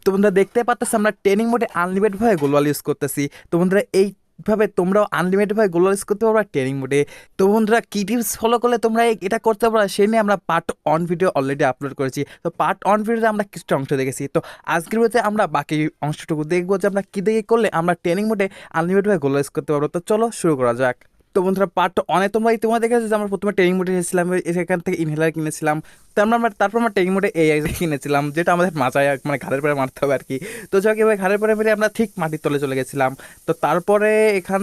তো বন্ধুরা দেখতে পাচ্ছ আমরা ট্রেনিং মোডে আনলিমিটেড ভাবে গ্লোবাল ইউজ করতেছি। তো বন্ধুরা এইভাবে তোমরাও আনলিমিটেড ভাবে গ্লোবাল ইউজ করতে পারবা ট্রেনিং মোডে। তো বন্ধুরা কি টিপস ফলো করলে তোমরা এটা করতে পারো সেই নিয়ে আমরা part on video already upload করেছি। তো পার্ট অন ভিডিওতে আমরা কিছুটা অংশ দেখেছি। তো আজকের ভিডিওতে আমরা বাকি অংশটুকু দেখবো যে আমরা কী দেখে করলে আমরা ট্রেনিং মোডে আনলিমিটেড ভাবে গ্লোবাল ইউজ করতে পারবো। তো চলো শুরু করা যাক। তো বন্ধুরা পার্ট অনে তোমরা ইতিমধ্যে দেখেছো যে আমরা প্রথমে ট্রেনিং মোডে এসেছিলাম, সেখান থেকে ইনহেলার কিনেছিলাম। তো তারপর আমরা ট্রেনিং মোডে এই কিনেছিলাম, যেটা আমাদের মাথায় মানে ঘাড়ের পরে মারতে হবে আর কি। তো যাক এবার ঘাড়ের পরে মেরে আমরা ঠিক মাটির তলে চলে গেছিলাম। তো তারপরে এখান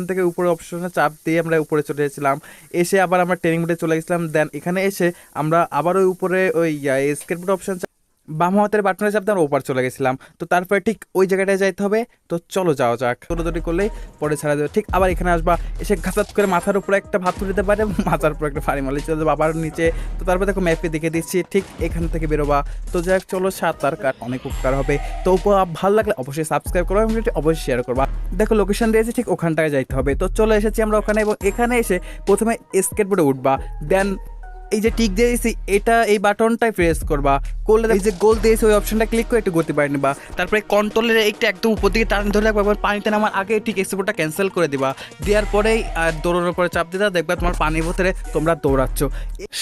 থেকে উপরে অপশনে চাপ দিয়ে আমরা উপরে চলে এসেছিলাম। এসে আবার আমরা ট্রেনিং মোডে চলে গেছিলাম। দেন এখানে এসে আমরা আবার ওই উপরে ওই স্কেটবোর্ড অপশন বাম হাতের বাটনের চাপ দিয়ে আমরা ওপার চলে গেছিলাম। তো তারপরে ঠিক ওই জায়গাটায় যাইতে হবে। তো চলো যাওয়া যাক। দৌড়াদৌড়ি করলেই পরে ছাড়া দেবে। ঠিক আবার এখানে আসবা, এসে ঘাসাত করে মাথার উপরে একটা ভাত দিতে পারে, মাথার উপরে একটা ফাড়ি মারলে চলে যাবে আবার নিচে। তো তারপর দেখো ম্যাপে দেখে দিচ্ছি ঠিক এখান থেকে বেরোবা। তো যাক চলো সাঁতার কাট অনেক উপকার হবে। তো ভালো লাগলে অবশ্যই সাবস্ক্রাইব করবা এবং অবশ্যই শেয়ার করবা। দেখো লোকেশন দিয়েছি ঠিক ওখানটায় যাইতে হবে। তো চলে এসেছি আমরা ওখানে এবং এখানে এসে প্রথমে স্কেটবোর্ডে উঠবা। দেন এই যে টিক দিয়েছি এই বাটনটাই প্রেস করবা। করলে এই যে গোল দিয়েছি ওই অপশনটা ক্লিক করে একটু গতি বাড়িয়ে নিবা। তারপরে কন্ট্রোলের একটু একদম উপর দিকে টান ধরে রাখবা। পানিতে নামার আগে ঠিক এক্সপোর্টটা ক্যান্সেল করে দিবা। দেওয়ার পরেই আর দৌড়ানোর পরে চাপ দিতে দেখবা তোমার পানির ভিতরে তোমরা দৌড়াচ্ছ।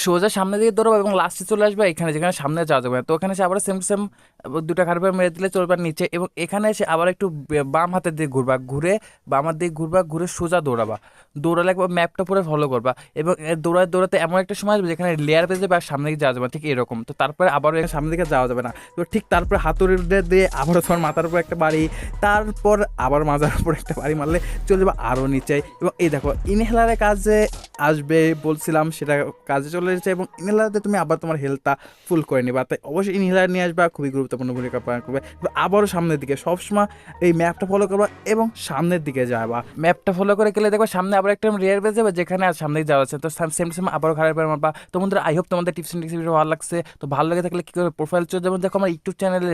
সোজা সামনে দিকে দৌড়াবো এবং লাস্টে চলে আসবে এখানে যেখানে সামনে যাওয়া যাবে। তো ওখানে এসে আবার সেম দুটা খারবার মেরে দিলে চলবার নিচে এবং এখানে এসে আবার একটু বাম হাতের দিকে ঘুরবা, বামার দিকে ঘুরে সোজা দৌড়ালে একবার ম্যাপটা পুরো ফলো করবা এবং দৌড়াতে এমন একটা সময় আসবে যেখানে লেয়ার পেয়ে যাবে আর সামনে দিকে যাওয়া যাবে ঠিক এরকম। তো তারপরে আবারও সামনের দিকে যাওয়া যাবে না। তো ঠিক তারপরে হাতুড়ি দিয়ে আবারও তোমার মাথার উপর একটা বাড়ি, তারপর আবার মাথার উপর একটা বাড়ি মারলে চলে যাবে আরও নিচে। এবং এই দেখো ইনহেলারের কাজে আসবে বলছিলাম, সেটা কাজে চলে এসেছে এবং ইনহেলারে তুমি আবার তোমার হেলথটা ফুল করে নিবা। তাই অবশ্যই ইনহেলার নিয়ে আসবা, খুবই গুরুত্বপূর্ণ ভূমিকা পালন করবে। আবারও সামনের দিকে সবসময় এই ম্যাপটা ফলো করবা এবং সামনের দিকে যাবা। ম্যাপটা ফলো করে গেলে দেখবা সামনে আবার একটা রেয়ার পেয়ে যাবে যেখানে আর সামনে যাওয়া আছে। তো সেম আবারও খারাপ মারবা। তো বন্ধুরা আই হোপ তোমাদের টিপস এন্ড ট্রিক্স ভিডিও ভালো লাগছে। তো ভালো লাগে থাকলে কি করে প্রোফাইল চলে যাবেন, দেখো আমার ইউটিউব চ্যানেলে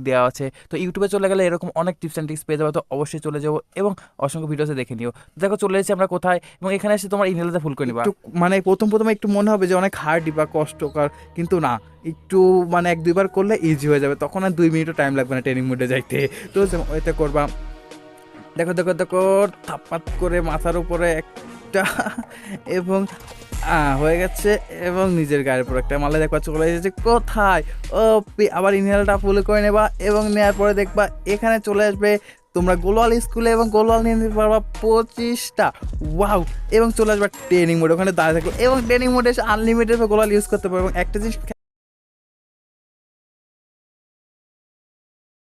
দেওয়া আছে। তো ইউটিউবে চলে গেলে এরকম অনেক টিপস এন্ড ট্রিক্স পেয়ে যাবো। তো অবশ্যই চলে যাবো এবং অসংখ্য ভিডিওতে দেখে নিও। দেখো চলে এসেছি আমরা কোথায় এবং এখানে এসে তোমার ইনহেলারটা ফুল করে নিবা। মানে প্রথমে একটু মনে হবে যে অনেক হার্ড বা কষ্টকর, কিন্তু না, একটু মানে 1-2 বার করলে ইজি হয়ে যাবে। তখন আর 2 মিনিটও টাইম লাগবে না ট্রেনিং মোডে যাইতে। তো ওইটা করবা। দেখো থাপ্পাত করে মাথার উপরে একটা এবং হয়ে গেছে এবং নিজের গায়ের উপর একটা মারলে দেখবা চলে এসেছে কোথায়। ও আবার ইনহেলারটা ফুল করে নেবা এবং নেওয়ার পরে দেখবা এখানে চলে আসবে তোমরা গোলওয়াল স্কুলে এবং গোলওয়াল নিয়ে নিতে পারবা 25টা। ওয়াও! এবং চলে আসবা ট্রেনিং মোডে, ওখানে দাঁড়িয়ে থাকবে এবং ট্রেনিং মোডে এসে আনলিমিটেড গোলওয়াল ইউজ করতে পারবে। এবং একটা জিনিস